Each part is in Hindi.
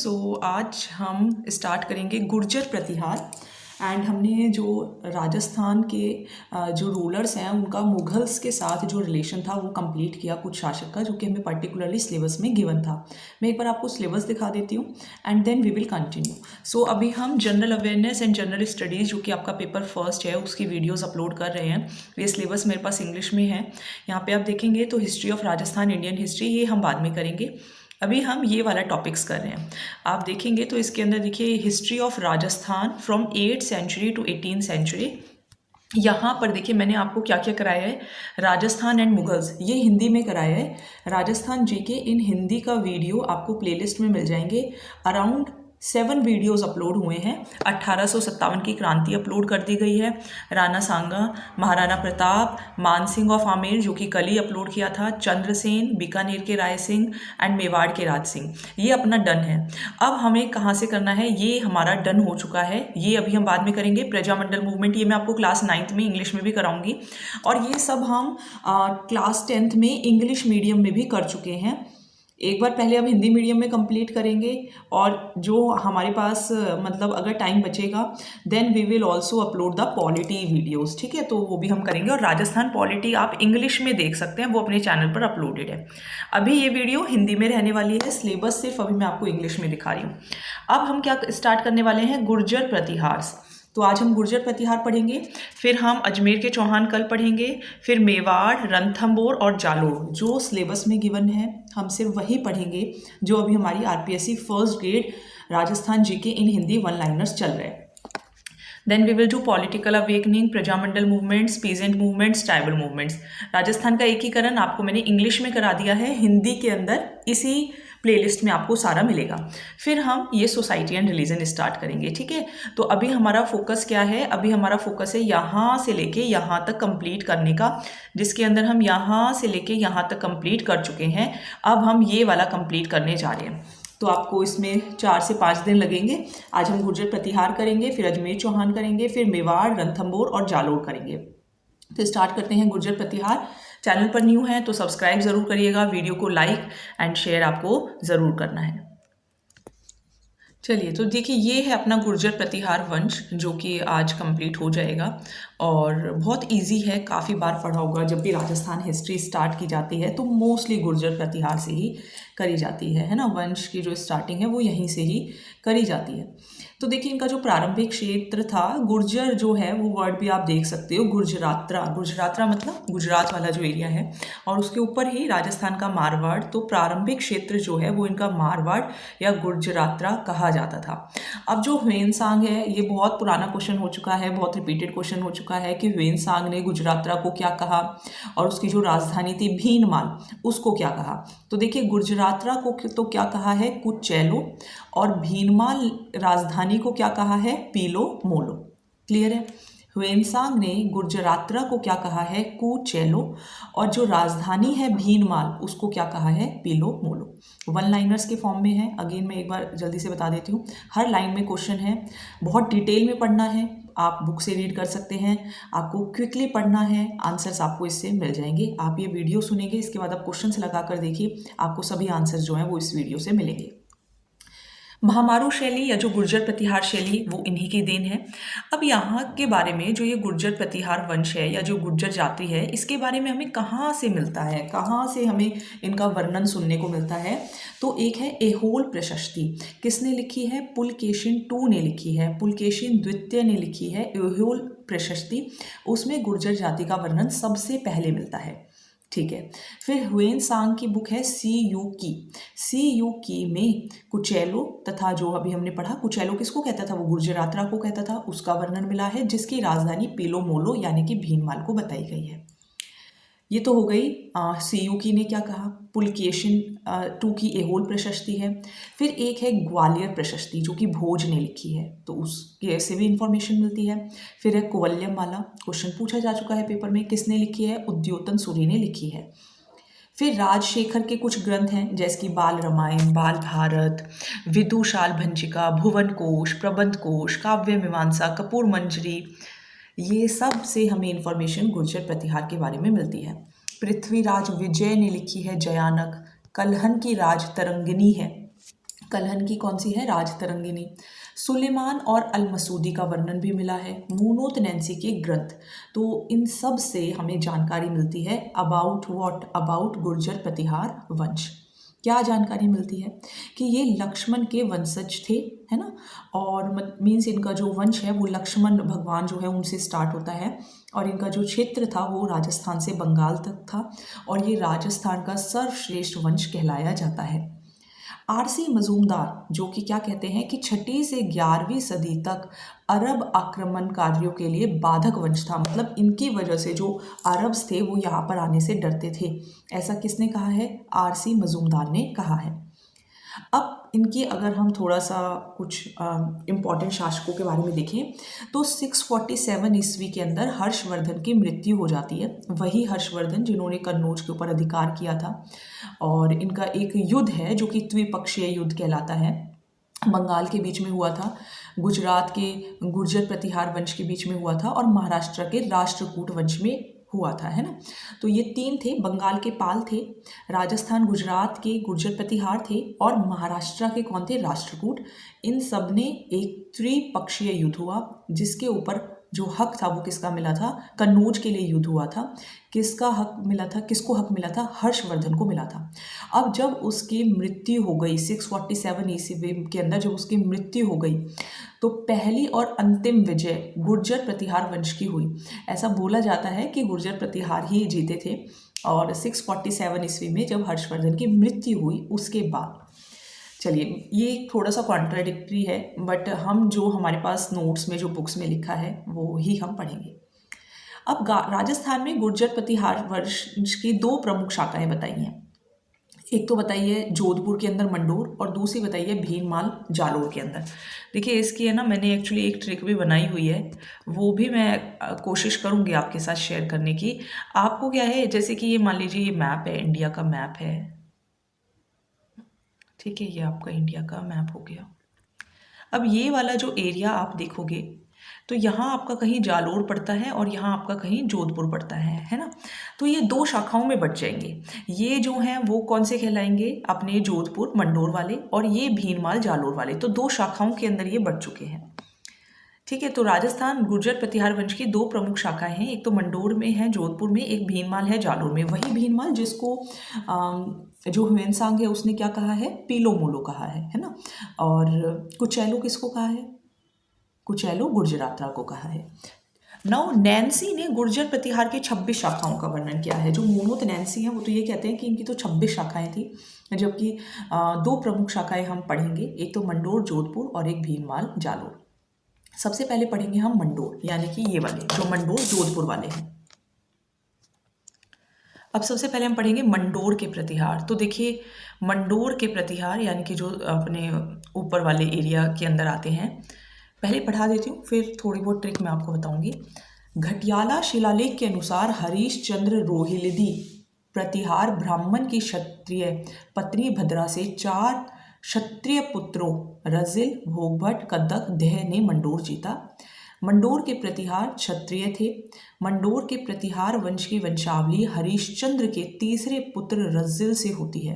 सो आज हम स्टार्ट करेंगे गुर्जर प्रतिहार। एंड हमने जो राजस्थान के जो रूलर्स हैं उनका मुगल्स के साथ जो रिलेशन था वो कंप्लीट किया, कुछ शासक का, जो कि हमें पर्टिकुलरली सिलेबस में गिवन था। मैं एक बार आपको सिलेबस दिखा देती हूँ and then we will continue. So अभी हम general awareness and general studies, जो कि आपका पेपर फर्स्ट है, उसकी वीडियोज़ अपलोड कर रहे हैं। ये सिलेबस मेरे पास इंग्लिश में है। यहाँ पर आप देखेंगे तो history of Rajasthan, Indian history, ये हम बाद में करेंगे। अभी हम ये वाला टॉपिक्स कर रहे हैं। आप देखेंगे तो इसके अंदर देखिए history of Rajasthan from 8th century to 18th century. यहाँ पर देखिए मैंने आपको क्या क्या कराया है। राजस्थान एंड मुगल्स ये हिंदी में कराया है। राजस्थान जीके इन हिंदी का वीडियो आपको प्लेलिस्ट में मिल जाएंगे। अराउंड 7 वीडियोज़ अपलोड हुए हैं। 1857 की क्रांति अपलोड कर दी गई है। राणा सांगा, महाराणा प्रताप, मानसिंह ऑफ आमेर जो कि कल ही अपलोड किया था, चंद्रसेन, बीकानेर के राय सिंह एंड मेवाड़ के राज सिंह, ये अपना डन है। अब हमें कहाँ से करना है, ये हमारा डन हो चुका है, ये अभी हम बाद में करेंगे। प्रजामंडल मूवमेंट ये मैं आपको क्लास 9th में इंग्लिश में भी कराऊंगी, और ये सब हम क्लास 10th में इंग्लिश मीडियम में भी कर चुके हैं। एक बार पहले हम हिंदी मीडियम में कंप्लीट करेंगे, और जो हमारे पास मतलब अगर टाइम बचेगा then we will also upload the polity videos, ठीक है, तो वो भी हम करेंगे। और राजस्थान पॉलिटी आप इंग्लिश में देख सकते हैं, वो अपने चैनल पर अपलोडेड है। अभी ये वीडियो हिंदी में रहने वाली है, सिलेबस सिर्फ अभी मैं आपको इंग्लिश में दिखा रही हूँ। अब हम क्या स्टार्ट करने वाले हैं, गुर्जर प्रतिहार। तो आज हम गुर्जर प्रतिहार पढ़ेंगे, फिर हम अजमेर के चौहान कल पढ़ेंगे, फिर मेवाड़, रणथंभौर और जालोर। जो सिलेबस में गिवन है हम सिर्फ वही पढ़ेंगे जो अभी हमारी RPSC first grade Rajasthan GK in Hindi 1 liners चल रहे हैं। Then we will do political awakening, Prajamandal movements, peasant movements, tribal movements. Rajasthan का एकीकरण आपको मैंने इंग्लिश में करा दिया है, हिंदी के अंदर इसी प्लेलिस्ट में आपको सारा मिलेगा। फिर हम ये सोसाइटी एंड रिलीजन स्टार्ट करेंगे, ठीक है। तो अभी हमारा फोकस क्या है, अभी हमारा फोकस है यहाँ से लेके यहाँ तक कंप्लीट करने का, जिसके अंदर हम यहाँ से लेके यहाँ तक कंप्लीट कर चुके हैं। अब हम ये वाला कंप्लीट करने जा रहे हैं, तो आपको इसमें 4 से 5 दिन लगेंगे। आज हम गुर्जर प्रतिहार करेंगे, फिर अजमेर चौहान करेंगे, फिर मेवाड़, रणथंभौर और जालोर करेंगे। तो स्टार्ट करते हैं गुर्जर प्रतिहार। चैनल पर न्यू है तो सब्सक्राइब ज़रूर करिएगा, वीडियो को लाइक एंड शेयर आपको ज़रूर करना है। चलिए, तो देखिए ये है अपना गुर्जर प्रतिहार वंश, जो कि आज कंप्लीट हो जाएगा, और बहुत इजी है, काफ़ी बार पढ़ा होगा। जब भी राजस्थान हिस्ट्री स्टार्ट की जाती है तो मोस्टली गुर्जर प्रतिहार से ही करी जाती है ना। वंश की जो स्टार्टिंग है वो यहीं से ही करी जाती है। तो देखिए इनका जो प्रारंभिक क्षेत्र था, गुर्जर जो है वो वर्ड भी आप देख सकते हो, गुर्जरात्रा। गुर्जरात्रा मतलब गुजरात वाला जो एरिया है, और उसके ऊपर ही राजस्थान का मारवाड़। तो प्रारंभिक क्षेत्र जो है वो इनका मारवाड़ या गुर्जरात्रा कहा जाता था। अब जो ह्वेनसांग है, ये बहुत पुराना क्वेश्चन हो चुका है, बहुत रिपीटेड क्वेश्चन हो चुका है कि ह्वेनसांग ने गुजरात्रा को क्या कहा, और उसकी जो राजधानी थी भीनमाल, उसको क्या कहा। तो देखिए गुजरात्रा को तो क्या कहा है, कुचेलो, और भीनमाल राजधानी को क्या कहा है, पीलो मोलो। क्लियर है। ह्वेनसांग ने गुजरात्रा को क्या कहा है, कुचेलो, और जो राजधानी है भीनमाल उसको क्या कहा है, पीलो मोलो। 1 लाइनर्स के फॉर्म में है। अगेन मैं एक बार जल्दी से बता देती हूँ, हर लाइन में क्वेश्चन है, बहुत डिटेल में पढ़ना है, आप बुक से रीड कर सकते हैं, आपको क्विकली पढ़ना है, आंसर्स आपको इससे मिल जाएंगे। आप ये वीडियो सुनेंगे, इसके बाद आप क्वेश्चंस लगा कर देखिए, आपको सभी आंसर्स जो हैं वो इस वीडियो से मिलेंगे। महामारू शैली या जो गुर्जर प्रतिहार शैली वो इन्हीं की देन है। अब यहाँ के बारे में, जो ये गुर्जर प्रतिहार वंश है या जो गुर्जर जाति है, इसके बारे में हमें कहाँ से मिलता है, कहाँ से हमें इनका वर्णन सुनने को मिलता है। तो एक है ऐहोल प्रशस्ति। किसने लिखी है, पुलकेशिन II ने लिखी है, पुलकेशिन द्वितीय ने लिखी है ऐहोल प्रशस्ति। उसमें गुर्जर जाति का वर्णन सबसे पहले मिलता है, ठीक है। फिर ह्वेनसांग की बुक है सी यू की में कुचेलो, तथा जो अभी हमने पढ़ा, कुचेलो किसको कहता था, वो गुर्जरात्रा को कहता था, उसका वर्णन मिला है, जिसकी राजधानी पीलो मोलो यानी कि भीनमाल को बताई गई है। ये तो हो गई सीयूकी ने क्या कहा, पुलकेशिन II की ऐहोल प्रशस्ति है। फिर एक है ग्वालियर प्रशस्ति जो कि भोज ने लिखी है, तो उसके से भी इंफॉर्मेशन मिलती है। फिर है कुवल्यम माला, क्वेश्चन पूछा जा चुका है पेपर में, किसने लिखी है, उद्योतन सूरी ने लिखी है। फिर राजशेखर के कुछ ग्रंथ हैं, जैसे कि बाल रामायण, बाल भारत, विदुशाल भंजिका, भुवन कोश, प्रबंध कोश, काव्य मीमांसा, कपूर मंजरी, ये सब से हमें इंफॉर्मेशन गुर्जर प्रतिहार के बारे में मिलती है। पृथ्वीराज विजय ने लिखी है जयानक, कलहन की राज तरंगिनी है, कलहन की कौन सी है, राजतरंगिणी। सुलेमान और अल मसूदी का वर्णन भी मिला है, मूनोत नैंसी के ग्रंथ। तो इन सब से हमें जानकारी मिलती है अबाउट व्हाट, अबाउट गुर्जर प्रतिहार वंश। क्या जानकारी मिलती है कि ये लक्ष्मण के वंशज थे, है ना, और मीन्स इनका जो वंश है वो लक्ष्मण भगवान जो है उनसे स्टार्ट होता है, और इनका जो क्षेत्र था वो राजस्थान से बंगाल तक था, और ये राजस्थान का सर्वश्रेष्ठ वंश कहलाया जाता है। आरसी मजूमदार जो कि क्या कहते हैं कि 6वीं से 11वीं सदी तक अरब आक्रमणकारियों के लिए बाधक वंश था, मतलब इनकी वजह से जो अरब्स थे वो यहाँ पर आने से डरते थे। ऐसा किसने कहा है, आरसी मजूमदार ने कहा है। अब इनकी अगर हम थोड़ा सा कुछ इम्पॉर्टेंट शासकों के बारे में देखें तो 647 ईस्वी के अंदर हर्षवर्धन की मृत्यु हो जाती है। वही हर्षवर्धन जिन्होंने कन्नौज के ऊपर अधिकार किया था, और इनका एक युद्ध है जो कि द्विपक्षीय युद्ध कहलाता है, बंगाल के बीच में हुआ था, गुजरात के गुर्जर प्रतिहार वंश के बीच में हुआ था, और महाराष्ट्र के राष्ट्रकूट वंश में हुआ था, है ना। तो ये 3 थे, बंगाल के पाल थे, राजस्थान गुजरात के गुर्जर प्रतिहार थे, और महाराष्ट्र के कौन थे, राष्ट्रकूट। इन सब ने एक त्रिपक्षीय युद्ध हुआ जिसके ऊपर जो हक था वो किसका मिला था, कन्नौज के लिए युद्ध हुआ था। किसका हक मिला था, किसको हक मिला था, हर्षवर्धन को मिला था। अब जब उसकी मृत्यु हो गई 647 ईस्वी के अंदर, जब उसकी मृत्यु हो गई तो पहली और अंतिम विजय गुर्जर प्रतिहार वंश की हुई। ऐसा बोला जाता है कि गुर्जर प्रतिहार ही जीते थे, और 647 ईस्वी में जब हर्षवर्धन की मृत्यु हुई उसके बाद। चलिए, ये थोड़ा सा कॉन्ट्राडिक्टरी है, बट हम जो हमारे पास नोट्स में जो बुक्स में लिखा है वो ही हम पढ़ेंगे। अब राजस्थान में गुर्जर प्रतिहार वंश की 2 प्रमुख शाखाएं बताई हैं। एक तो बताइए जोधपुर के अंदर मंडोर, और दूसरी बताइए भीनमाल जालोर के अंदर। देखिए इसकी है ना, मैंने एक्चुअली एक ट्रिक भी बनाई हुई है, वो भी मैं कोशिश करूँगी आपके साथ शेयर करने की। आपको क्या है, जैसे कि ये मान लीजिए ये मैप है, इंडिया का मैप है, ठीक है, ये आपका इंडिया का मैप हो गया। अब ये वाला जो एरिया आप देखोगे तो यहाँ आपका कहीं जालोर पड़ता है और यहाँ आपका कहीं जोधपुर पड़ता है ना। तो ये 2 शाखाओं में बट जाएंगे। ये जो हैं वो कौन से कहलाएंगे, अपने जोधपुर मंडोर वाले, और ये भीनमाल जालोर वाले। तो 2 शाखाओं के अंदर ये बट चुके हैं, ठीक है। तो राजस्थान गुर्जर प्रतिहार वंश की 2 प्रमुख शाखाएं हैं, एक तो मंडोर में है जोधपुर में, एक भीनमाल है जालोर में। वही भीनमाल जिसको जो ह्वेनसांग है उसने क्या कहा है, पीलो मोलो कहा है ना। और कुचैलो किसको कहा है, कुचैलो गुर्जराता को कहा है। नाउ नैन्सी ने गुर्जर प्रतिहार के 26 शाखाओं का वर्णन किया है। जो मोनोत नैन्सी है वो तो ये कहते हैं कि इनकी तो 26 शाखाएं थी, जबकि 2 प्रमुख शाखाएं हम पढ़ेंगे, एक तो मंडोर जोधपुर और एक भीनमाल जालोर। सबसे पहले पढ़ेंगे हम मंडोर, यानी कि ये वाले जो मंडोर जोधपुर वाले हैं। अब सबसे पहले हम पढ़ेंगे मंडोर के प्रतिहार। तो देखिए मंडोर के प्रतिहार यानी कि जो अपने ऊपर वाले एरिया के अंदर आते हैं, पहले पढ़ा देती हूँ, फिर थोड़ी बहुत ट्रिक मैं आपको बताऊंगी। घटियाला शिलालेख के अनुसार हरीश चंद्र रोहिल्दी प्रतिहार ब्राह्मण की क्षत्रिय पत्नी भद्रा से 4 क्षत्रिय पुत्रों रजिल, भोगभट, कद्दक, देह ने मंडोर जीता। मंडोर के प्रतिहार क्षत्रिय थे। मंडोर के प्रतिहार वंश की वंशावली हरीशचंद्र के तीसरे पुत्र रजिल से होती है।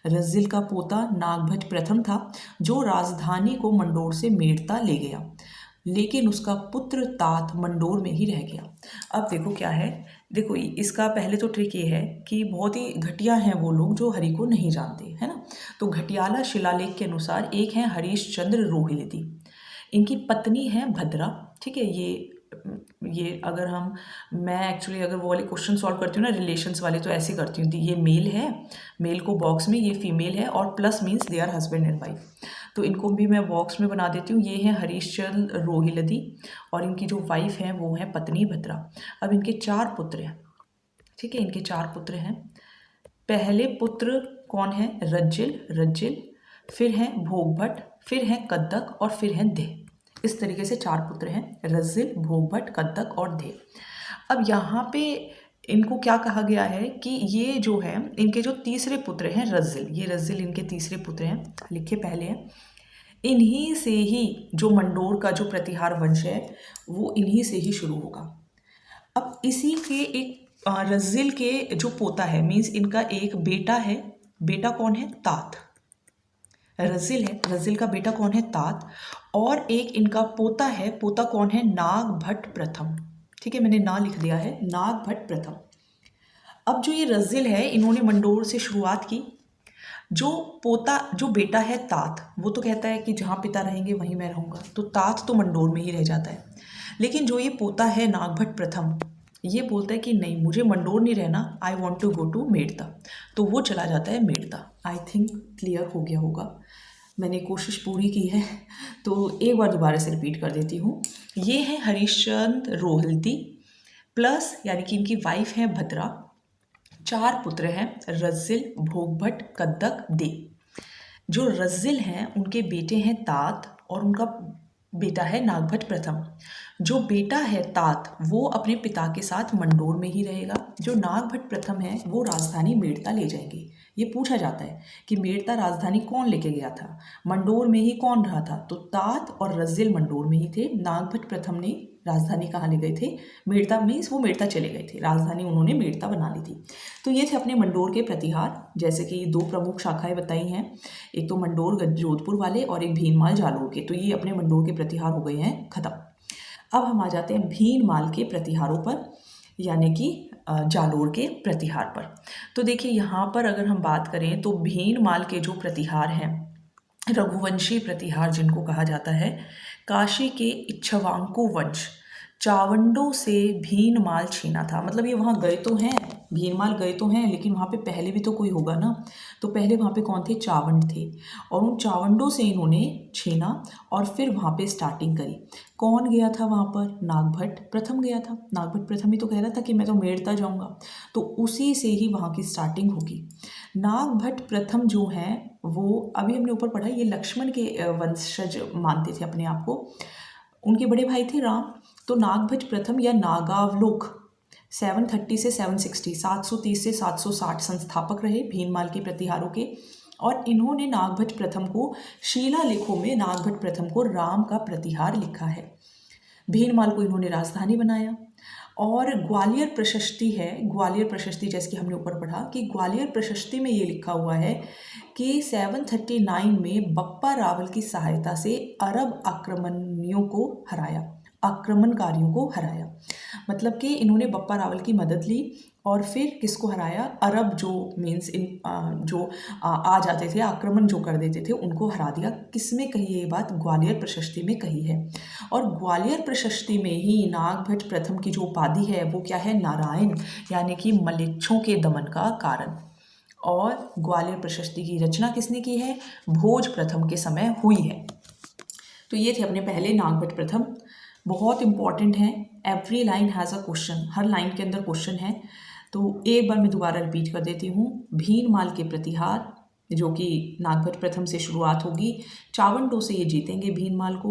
रजिल का पोता नागभट प्रथम था जो राजधानी को मंडोर से मेड़ता ले गया, लेकिन उसका पुत्र तात मंडोर में ही रह गया। अब देखो क्या है, देखो इसका पहले तो ट्रिक ये है कि बहुत ही घटिया हैं वो लोग जो हरि को नहीं जानते, है ना। तो घटियाला शिलालेख के अनुसार एक है हरीशचंद्र रोहिल्दी, इनकी पत्नी है भद्रा, ठीक है। ये अगर मैं एक्चुअली अगर वो वाले क्वेश्चन सॉल्व करती हूँ ना रिलेशंस वाले, तो ऐसे करती हूँ, ये मेल है, मेल को बॉक्स में, ये फीमेल है, और plus means they are husband and wife, तो इनको भी मैं बॉक्स में बना देती हूँ। ये है हरीशचंद्र रोहिल्दी और इनकी जो वाइफ है वो है पत्नी भद्रा। अब इनके 4 पुत्र हैं, ठीक है, इनके 4 पुत्र हैं। पहले पुत्र कौन है, रज्जिल, फिर है भोगभट, फिर है कद्दक, और फिर है देह। इस तरीके से 4 पुत्र हैं, रज्जिल, भोगभट, कद्दक और देह। अब यहाँ पे इनको क्या कहा गया है कि ये जो है इनके जो तीसरे पुत्र हैं रज्जिल, ये रज्जिल इनके तीसरे पुत्र हैं, लिखे पहले हैं। इन्हीं से ही जो मंडोर का जो प्रतिहार वंश है वो इन्हीं से ही शुरू होगा। अब इसी के एक रज्जिल के जो पोता है, मीन्स इनका एक बेटा है, बेटा कौन है, तात, रजिल है, रजिल का बेटा कौन है, तात, और एक इनका पोता है, पोता कौन है, नागभट्ट प्रथम। ठीक है, मैंने ना लिख दिया है, नागभट्ट प्रथम। अब जो ये रजिल है, इन्होंने मंडोर से शुरुआत की। जो पोता, जो बेटा है तात, वो तो कहता है कि जहाँ पिता रहेंगे वहीं मैं रहूँगा, तो तात तो मंडोर में ही रह जाता है। लेकिन जो ये पोता है नागभट्ट प्रथम, ये बोलता है कि नहीं, मुझे मंडोर नहीं रहना, I want to go to Merta, तो वो चला जाता है मेड़ता। आई थिंक क्लियर हो गया होगा, मैंने कोशिश पूरी की है, तो एक बार दोबारा से रिपीट कर देती हूँ। ये है हरिश्चंद्र रोहिल्ती प्लस, यानी कि इनकी वाइफ है भद्रा, 4 पुत्र हैं, रज्जिल, भोगभट, कद्दक, दे। जो रज्जिल हैं उनके बेटे हैं तात और उनका बेटा है नागभट्ट प्रथम। जो बेटा है तात वो अपने पिता के साथ मंडोर में ही रहेगा। जो नागभट्ट प्रथम है वो राजधानी मेड़ता ले जाएंगे। ये पूछा जाता है कि मेड़ता राजधानी कौन लेके गया था, मंडोर में ही कौन रहा था, तो तात और रज्जिल मंडोर में ही थे। नागभट्ट प्रथम ने राजधानी कहाँ ले गए थे, मेड़ता, मीन्स वो मेड़ता चले गए थे, राजधानी उन्होंने मेड़ता बना ली थी। तो ये थे अपने मंडोर के प्रतिहार, जैसे कि 2 प्रमुख शाखाएं बताई हैं, एक तो मंडोर जोधपुर वाले और एक भीनमाल जालोर के। तो ये अपने मंडोर के प्रतिहार हो गए हैं खत्म। अब हम आ जाते हैं भीनमाल के प्रतिहारों पर, यानी कि जालोर के प्रतिहार पर। तो देखिए यहाँ पर अगर हम बात करें तो भीनमाल के जो प्रतिहार हैं, रघुवंशी प्रतिहार जिनको कहा जाता है, काशी के इच्छवांकु वंश चावंडों से भीनमाल छीना था। मतलब ये वहाँ गए तो हैं, भीनमाल गए तो हैं, लेकिन वहाँ पे पहले भी तो कोई होगा ना। तो पहले वहाँ पे कौन थे, चावंड थे, और उन चावंडों से इन्होंने छीना और फिर वहाँ पे स्टार्टिंग करी। कौन गया था वहाँ पर, नागभट्ट प्रथम गया था। नागभट्ट प्रथम ही तो कह रहा था कि मैं तो मेड़ता जाऊँगा, तो उसी से ही वहाँ की स्टार्टिंग होगी। नागभट्ट प्रथम जो हैं वो अभी हमने ऊपर पढ़ा, ये लक्ष्मण के वंशज मानते थे अपने आप को। उनके बड़े भाई थे राम। तो नागभट्ट प्रथम या नागावलोक 730 से 760, 730 से 760 संस्थापक रहे भीनमाल के प्रतिहारों के। और इन्होंने नागभट्ट प्रथम को शिलालेखों में नागभट्ट प्रथम को राम का प्रतिहार लिखा है। भीनमाल को इन्होंने राजधानी बनाया। और ग्वालियर प्रशस्ति है, ग्वालियर प्रशस्ति जैसे कि हमने ऊपर पढ़ा कि ग्वालियर प्रशस्ति में ये लिखा हुआ है कि 739 में बप्पा रावल की सहायता से अरब आक्रमणियों को हराया, आक्रमणकारियों को हराया। मतलब कि इन्होंने बप्पा रावल की मदद ली और फिर किसको हराया, अरब जो मीन्स जो आ जाते थे, आक्रमण जो कर देते थे, उनको हरा दिया। किसमें कही है ये बात, ग्वालियर प्रशस्ति में कही है। और ग्वालियर प्रशस्ति में ही नागभट्ट प्रथम की जो उपाधि है वो क्या है, नारायण, यानी कि मलेच्छों के दमन का कारण। और ग्वालियर प्रशस्ति की रचना किसने की है, भोज प्रथम के समय हुई है। तो ये थे अपने पहले नागभट्ट प्रथम, बहुत इंपॉर्टेंट हैं। Every line has a question, her line के अंदर क्वेश्चन है। तो एक बार मैं दोबारा रिपीट कर देती हूँ। भीनमाल के प्रतिहार जो कि नागभट्ट प्रथम से शुरुआत होगी, चावंडों से ये जीतेंगे भीनमाल को।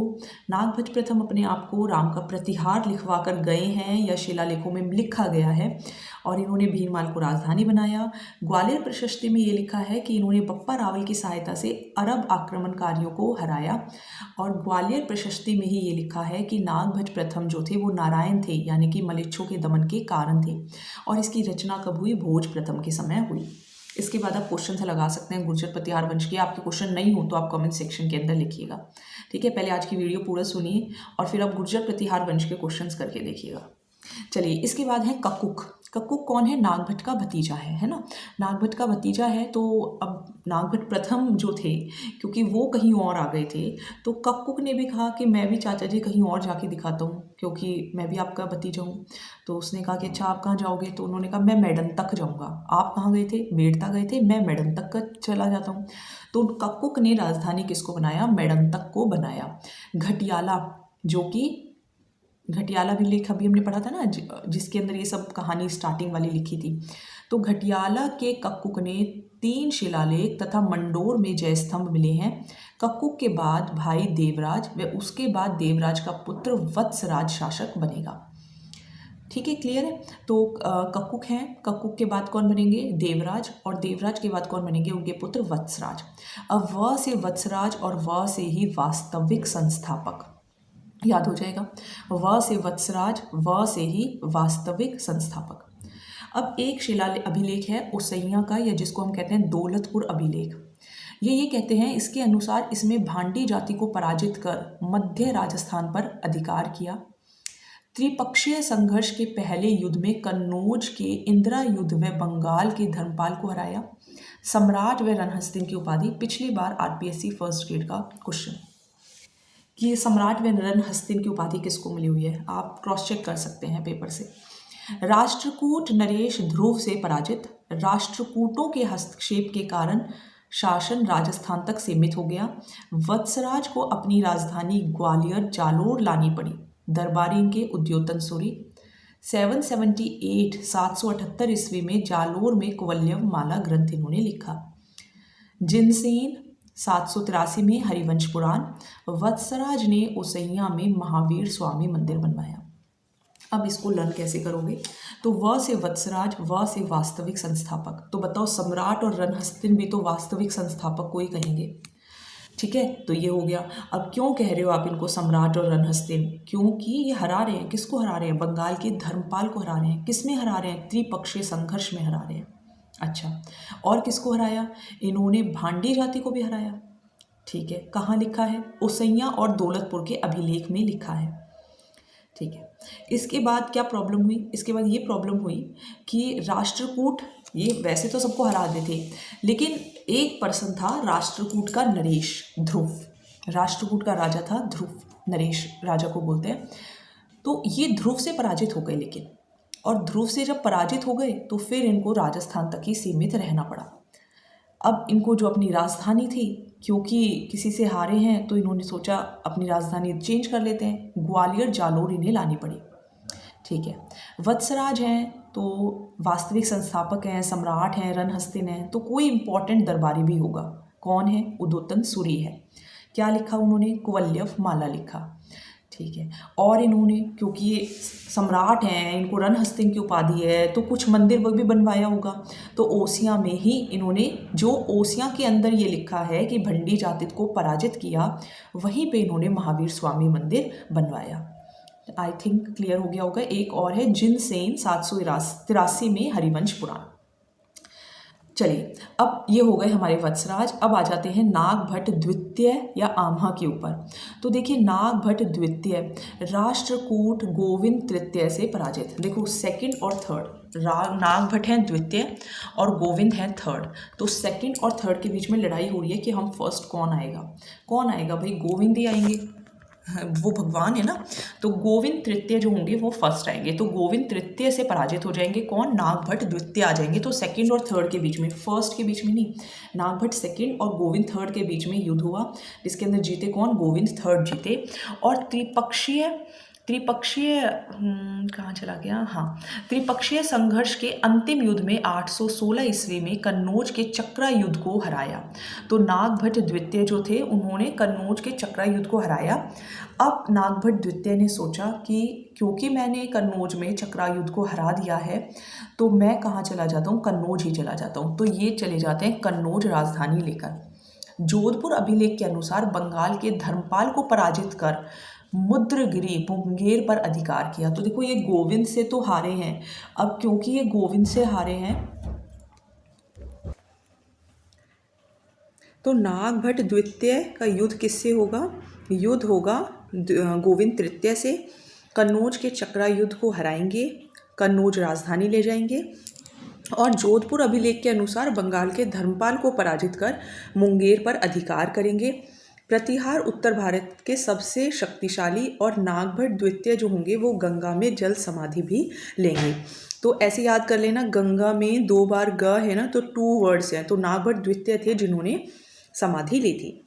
नागभट्ट प्रथम अपने आप को राम का प्रतिहार लिखवा कर गए हैं या शिलालेखों में लिखा गया है, और इन्होंने भीनमाल को राजधानी बनाया। ग्वालियर प्रशस्ति में ये लिखा है कि इन्होंने बप्पा रावल की सहायता से अरब आक्रमणकारियों को हराया। और ग्वालियर प्रशस्ति में ही ये लिखा है कि नागभट्ट प्रथम जो थे वो नारायण थे, यानी कि मलेच्छों के दमन के कारण थे। और इसकी रचना कब हुई, भोज प्रथम के समय हुई। इसके बाद आप क्वेश्चन से लगा सकते हैं गुर्जर प्रतिहार वंश के। आपके क्वेश्चन नहीं हो तो आप कमेंट सेक्शन के अंदर लिखिएगा, ठीक है। पहले आज की वीडियो पूरा सुनिए और फिर आप गुर्जर प्रतिहार वंश के क्वेश्चंस करके देखिएगा। चलिए, इसके बाद है कक्कुक। कक्कुक कौन है, नागभट्ट का भतीजा है ना। नागभट्ट का भतीजा है, तो अब नागभट्ट प्रथम जो थे, क्योंकि वो कहीं और आ गए थे, तो कक्कुक ने भी कहा कि मैं भी चाचा जी कहीं और जाके दिखाता हूँ, क्योंकि मैं भी आपका भतीजा हूँ। तो उसने कहा कि अच्छा आप कहाँ जाओगे, तो उन्होंने कहा मैं मैडम तक जाऊँगा। आप कहाँ गए थे, मेड़ता गए थे, मैं मैडम तक का चला जाता हूँ। तो कक्कुक ने राजधानी किसको बनाया, मैडम तक को बनाया। घटियाला, जो कि घटियाला भी लेख अभी हमने पढ़ा था ना, जिसके अंदर ये सब कहानी स्टार्टिंग वाली लिखी थी। तो घटियाला के कक्कुक ने 3 शिलालेख तथा मंडोर में जयस्तंभ मिले हैं। कक्कुक के बाद भाई देवराज व उसके बाद देवराज का पुत्र वत्सराज शासक बनेगा, ठीक है, क्लियर है। तो कक्कुक हैं, कक्कुक के बाद कौन बनेंगे, देवराज, और देवराज के बाद कौन बनेंगे, उनके पुत्र वत्सराज। अब व से वत्सराज और व से ही वास्तविक संस्थापक, याद हो जाएगा, व से वत्सराज, व से ही वास्तविक संस्थापक। अब एक शिला अभिलेख है ओसैया का, या जिसको हम कहते हैं दौलतपुर अभिलेख। ये कहते हैं इसके अनुसार इसमें भांडी जाति को पराजित कर मध्य राजस्थान पर अधिकार किया। त्रिपक्षीय संघर्ष के पहले युद्ध में कन्नौज के इंदिरा युद्ध व बंगाल के धर्मपाल को हराया। सम्राट व रणहस्तिन की उपाधि, पिछली बार आरपीएससी फर्स्ट ग्रेड का क्वेश्चन कि सम्राट व रणहस्तिन की उपाधि किसको मिली हुई है, आप क्रॉस चेक कर सकते हैं पेपर से। राष्ट्रकूट नरेश ध्रुव से पराजित। राष्ट्रकूटों के हस्तक्षेप के कारण शासन राजस्थान तक सीमित हो गया। वत्सराज को अपनी राजधानी ग्वालियर जालोर लानी पड़ी। दरबारी के उद्योतन सूरी। 778 ईस्वी में जालोर में कुवल्यव माला ग्रंथ इन्होंने लिखा। जिनसेन 783 में हरिवंश पुराण। वत्सराज ने ओसैया में महावीर स्वामी मंदिर बनवाया। अब इसको लर्न कैसे करोगे, तो व से वत्सराज, व से वास्तविक संस्थापक। तो बताओ सम्राट और रणहस्तिन भी तो वास्तविक संस्थापक को ही कहेंगे, ठीक है। तो ये हो गया। अब क्यों कह रहे हो आप इनको सम्राट और रणहस्तिन, क्योंकि ये हरा रहे हैं, किसको हरा रहे हैं, बंगाल के धर्मपाल को हरा रहे हैं। किस में हरा रहे हैं, त्रिपक्षीय संघर्ष में हरा रहे हैं। अच्छा, और किसको हराया, इन्होंने भांडी जाति को भी हराया, ठीक है। कहाँ लिखा है, ओसैया और दौलतपुर के अभिलेख में लिखा है, ठीक है। इसके बाद क्या प्रॉब्लम हुई, इसके बाद ये प्रॉब्लम हुई कि राष्ट्रकूट, ये वैसे तो सबको हरा देते थे, लेकिन एक पर्सन था राष्ट्रकूट का नरेश ध्रुव। राष्ट्रकूट का राजा था ध्रुव, नरेश राजा को बोलते हैं। तो ये ध्रुव से पराजित हो गए, लेकिन और ध्रुव से जब पराजित हो गए तो फिर इनको राजस्थान तक ही सीमित रहना पड़ा। अब इनको जो अपनी राजधानी थी, क्योंकि किसी से हारे हैं तो इन्होंने सोचा अपनी राजधानी चेंज कर लेते हैं, ग्वालियर जालोर इन्हें लानी पड़ी, ठीक है। वत्सराज हैं तो वास्तविक संस्थापक हैं, सम्राट हैं, रणहस्तिन हैं, तो कोई इंपॉर्टेंट दरबारी भी होगा। कौन है, उद्योतन सूरी है। क्या लिखा उन्होंने, कुवल्यव माला लिखा, ठीक है। और इन्होंने, क्योंकि ये सम्राट हैं, इनको रणहस्तिन की उपाधि है, तो कुछ मंदिर वो भी बनवाया होगा। तो ओसिया में ही इन्होंने, जो ओसिया के अंदर ये लिखा है कि भंडी जाति को पराजित किया, वहीं पे इन्होंने महावीर स्वामी मंदिर बनवाया। आई थिंक क्लियर हो गया होगा। एक और है जिनसेन 783 में हरिवंश पुराण। चलिए, अब ये हो गए हमारे वत्सराज। अब आ जाते हैं नागभट्ट द्वितीय या आम्हा के ऊपर। तो देखिए, नागभट्ट द्वितीय राष्ट्रकूट गोविंद तृतीय से पराजित। देखो, सेकंड और थर्ड, नागभट्ट हैं द्वितीय और गोविंद हैं थर्ड। तो सेकंड और थर्ड के बीच में लड़ाई हो रही है कि हम फर्स्ट कौन आएगा भाई, गोविंद ही आएंगे, वो भगवान है ना। तो गोविंद तृतीय जो होंगे वो फर्स्ट आएंगे। तो गोविंद तृतीय से पराजित हो जाएंगे कौन, नागभट्ट द्वितीय आ जाएंगे। तो सेकंड और थर्ड के बीच में, फर्स्ट के बीच में नहीं, नागभट्ट सेकंड और गोविंद थर्ड के बीच में युद्ध हुआ, जिसके अंदर जीते कौन, गोविंद थर्ड जीते। और त्रिपक्षीय कहाँ चला गया, हाँ, त्रिपक्षीय संघर्ष के अंतिम युद्ध में 816 ईस्वी में कन्नौज के चक्रा युद्ध को हराया। तो नागभट्ट द्वितीय जो थे उन्होंने कन्नौज के चक्रा युद्ध को हराया। अब नागभट्ट द्वितीय ने सोचा कि क्योंकि मैंने कन्नौज में चक्रा युद्ध को हरा दिया है, तो मैं कहाँ चला जाता हूँ, कन्नौज ही चला जाता हूँ। तो ये चले जाते हैं कन्नौज राजधानी लेकर। जोधपुर अभिलेख के अनुसार बंगाल के धर्मपाल को पराजित कर मुद्रगिरी मुंगेर पर अधिकार किया। तो देखो, ये गोविंद से तो हारे हैं। अब क्योंकि ये गोविंद से हारे हैं, तो नागभट्ट द्वितीय का युद्ध किससे होगा, युद्ध होगा गोविंद तृतीय से। कन्नौज के चक्रा युद्ध को हराएंगे, कन्नौज राजधानी ले जाएंगे। और जोधपुर अभिलेख के अनुसार बंगाल के धर्मपाल को पराजित कर मुंगेर पर अधिकार करेंगे। प्रतिहार उत्तर भारत के सबसे शक्तिशाली और नागभट्ट द्वितीय जो होंगे वो गंगा में जल समाधि भी लेंगे। तो ऐसे याद कर लेना, गंगा में 2 बार ग है ना, तो 2 वर्ड्स हैं। तो नागभट्ट द्वितीय थे जिन्होंने समाधि ली थी।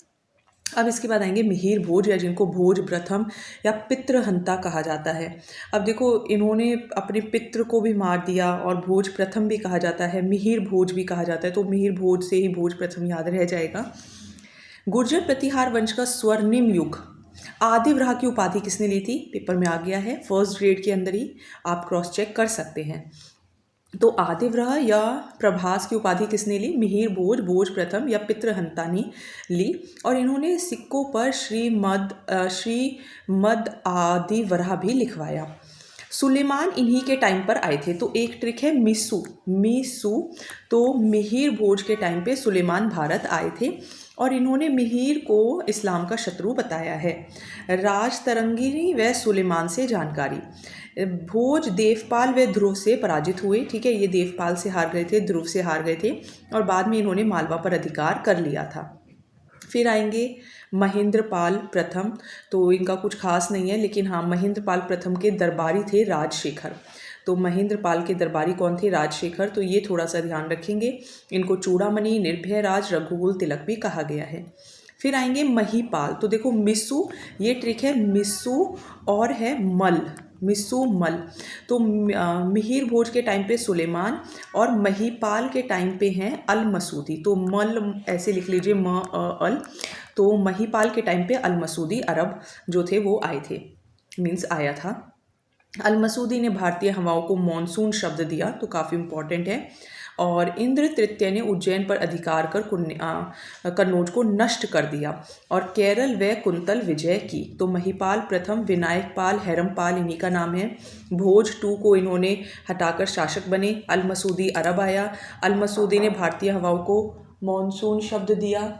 अब इसके बाद आएंगे मिहिर भोज, या जिनको भोज प्रथम या पितृहंता कहा जाता है। अब देखो, इन्होंने अपने पितृ को भी मार दिया और भोज प्रथम भी कहा जाता है, मिहिर भोज भी कहा जाता है। तो मिहिर भोज से ही भोज प्रथम याद रह जाएगा। गुर्जर प्रतिहार वंश का स्वर्णिम युग, आदिव्रह की उपाधि किसने ली थी, पेपर में आ गया है, फर्स्ट ग्रेड के अंदर ही आप क्रॉस चेक कर सकते हैं। तो आदिव्रह या प्रभास की उपाधि किसने ली, मिहिर भोज, भोज प्रथम या पितृहंता ने ली। और इन्होंने सिक्कों पर श्रीमद आदिव्रह भी लिखवाया। सुलेमान इन्हीं के टाइम पर आए थे। तो एक ट्रिक है मिसू, मिसू। तो मिहिर भोज के टाइम पे सुलेमान भारत आए थे और इन्होंने मिहिर को इस्लाम का शत्रु बताया है। राज तरंगिनी व सुलेमान से जानकारी। भोज देवपाल व ध्रुव से पराजित हुए। ठीक है, ये देवपाल से हार गए थे, ध्रुव से हार गए थे और बाद में इन्होंने मालवा पर अधिकार कर लिया था। फिर आएंगे महेंद्रपाल प्रथम। तो इनका कुछ खास नहीं है, लेकिन हाँ, महेंद्रपाल प्रथम के दरबारी थे राजशेखर। तो महेंद्रपाल के दरबारी कौन थे? राजशेखर। तो ये थोड़ा सा ध्यान रखेंगे। इनको चूड़ामणि, निर्भय राज, रघुकुल तिलक भी कहा गया है। फिर आएंगे महीपाल। तो देखो मिस्सू, ये ट्रिक है मिस्सू और है मल, मिस्सू मल। तो मिहिर भोज के टाइम पे सुलेमान और महीपाल के टाइम पे हैं अल मसूदी। तो मल ऐसे लिख लीजिए, म अल। तो महीपाल के टाइम पे अल मसूदी अरब जो थे वो आए थे, मीन्स आया था। अल मसूदी ने भारतीय हवाओं को मॉनसून शब्द दिया, तो काफ़ी इम्पोर्टेंट है। और इंद्र तृतीय ने उज्जैन पर अधिकार कर कन्नौज को नष्ट कर दिया और केरल व कुंतल विजय की। तो महीपाल प्रथम, विनायक पाल, हैरम पाल इन्हीं का नाम है। भोज 2 को इन्होंने हटाकर शासक बने। अल मसूदी अरब आया। अल मसूदी ने भारतीय हवाओं को मॉनसून शब्द दिया।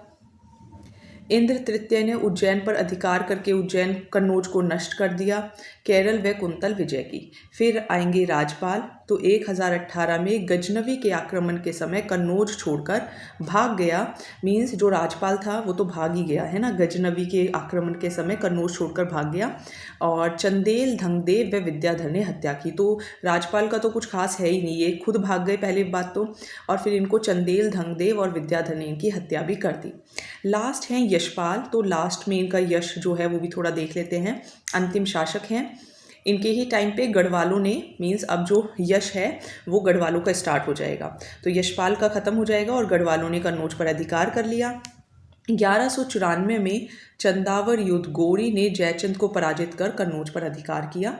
इंद्र तृतीय ने उज्जैन पर अधिकार करके उज्जैन कन्नौज को नष्ट कर दिया। केरल व कुंतल विजय की। फिर आएंगे राजपाल। तो 1018 में गजनवी के आक्रमण के समय कन्नौज छोड़कर भाग गया। मीन्स जो राजपाल था वो तो भाग ही गया है ना, गजनवी के आक्रमण के समय कन्नौज छोड़कर भाग गया। और चंदेल धंगदेव व विद्याधर ने हत्या की। तो राजपाल का तो कुछ खास है ही नहीं, ये खुद भाग गए पहले बात तो, और फिर इनको चंदेल धंगदेव और विद्याधर ने इनकी हत्या भी कर दी। लास्ट हैं यशपाल। तो लास्ट में इनका यश जो है वो भी थोड़ा देख लेते हैं। अंतिम शासक हैं। इनके ही टाइम पे गढ़वालों ने, मीन्स अब जो यश है वो गढ़वालों का स्टार्ट हो जाएगा। तो यशपाल का ख़त्म हो जाएगा और गढ़वालों ने कन्नौज पर अधिकार कर लिया। 1194 में चंदावर युद्ध, गौरी ने जयचंद को पराजित कर कन्नौज पर अधिकार किया।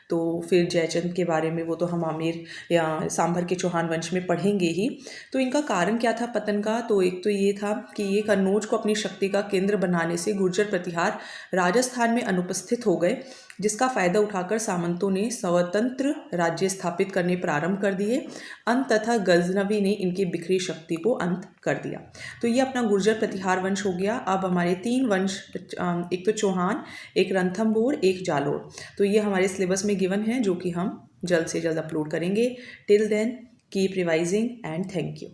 तो फिर जयचंद के बारे में वो तो हम आमेर या सांभर के चौहान वंश में पढ़ेंगे ही। तो इनका कारण क्या था पतन का? तो एक तो ये था कि ये कन्नौज को अपनी शक्ति का केंद्र बनाने से गुर्जर प्रतिहार राजस्थान में अनुपस्थित हो गए, जिसका फ़ायदा उठाकर सामंतों ने स्वतंत्र राज्य स्थापित करने प्रारंभ कर दिए। अंततः गजनवी ने इनकी बिखरी शक्ति को अंत कर दिया। तो ये अपना गुर्जर प्रतिहार वंश हो गया। अब हमारे 3 वंश, एक तो चौहान, एक रणथंभौर, एक जालोर, तो ये हमारे सिलेबस में गिवन है, जो कि हम जल्द से जल्द अपलोड करेंगे। Till then keep revising and thank you.